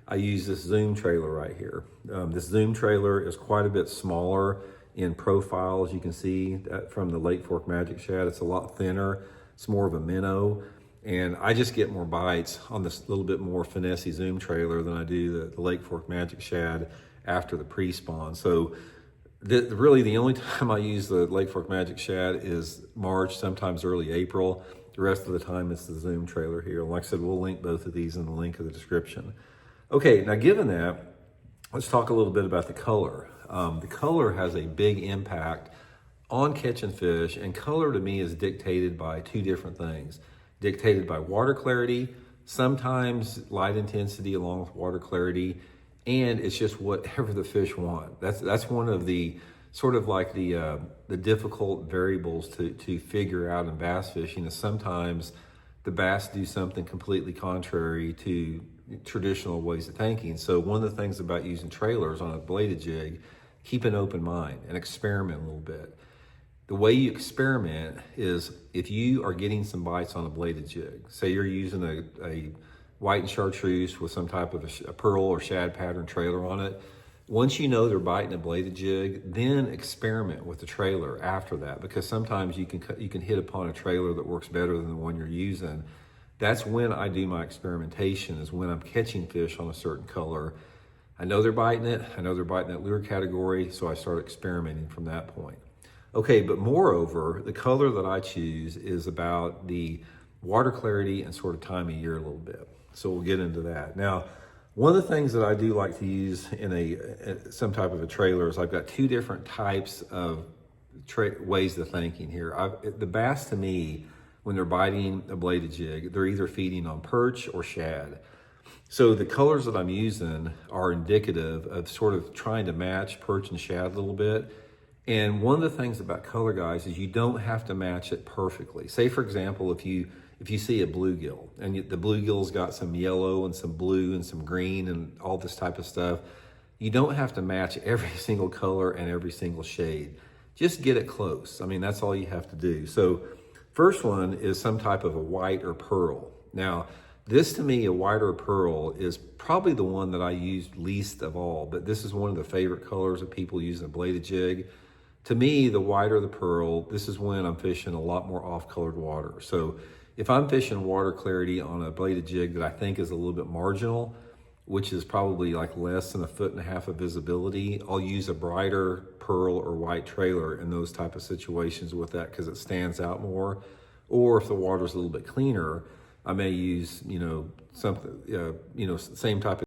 I use this Zoom trailer right here. This Zoom trailer is quite a bit smaller in profile, as you can see from the Lake Fork Magic Shad. It's a lot thinner. It's more of a minnow. And I just get more bites on this little bit more finessey Zoom trailer than I do the Lake Fork Magic Shad after the pre-spawn. So really the only time I use the Lake Fork Magic Shad is March, sometimes early April. The rest of the time it's the Zoom trailer here. And like I said, we'll link both of these in the link of the description. Okay, now given that, let's talk a little bit about the color. The color has a big impact on catching fish, and color to me is dictated by two different things. Dictated by water clarity, sometimes light intensity along with water clarity, and it's just whatever the fish want. That's one of the sort of like the difficult variables to figure out in bass fishing, is sometimes the bass do something completely contrary to traditional ways of thinking. So one of the things about using trailers on a bladed jig, keep an open mind and experiment a little bit. The way you experiment is if you are getting some bites on a bladed jig, say you're using a white and chartreuse with some type of a pearl or shad pattern trailer on it, once you know they're biting a bladed jig, then experiment with the trailer after that, because sometimes you can hit upon a trailer that works better than the one you're using. That's when I do my experimentation, is when I'm catching fish on a certain color. I know they're biting it, I know they're biting that lure category, so I start experimenting from that point. Okay, but moreover, the color that I choose is about the water clarity and sort of time of year a little bit. So we'll get into that. Now, one of the things that I do like to use in some type of a trailer is I've got two different types of ways of thinking here. The bass, to me, when they're biting a bladed jig, they're either feeding on perch or shad. So the colors that I'm using are indicative of sort of trying to match perch and shad a little bit. And one of the things about color, guys, is you don't have to match it perfectly. Say, for example, if you see a bluegill and the bluegill's got some yellow and some blue and some green and all this type of stuff, you don't have to match every single color and every single shade. Just get it close. I mean, that's all you have to do. So first one is some type of a white or pearl. Now, this to me, a white or pearl, is probably the one that I used least of all, but this is one of the favorite colors of people using a bladed jig. To me, the white or the pearl, this is when I'm fishing a lot more off-colored water. So if I'm fishing water clarity on a bladed jig that I think is a little bit marginal, which is probably like less than 1.5 feet of visibility, I'll use a brighter pearl or white trailer in those type of situations with that, because it stands out more. Or if the water's a little bit cleaner, I may use, something, same type of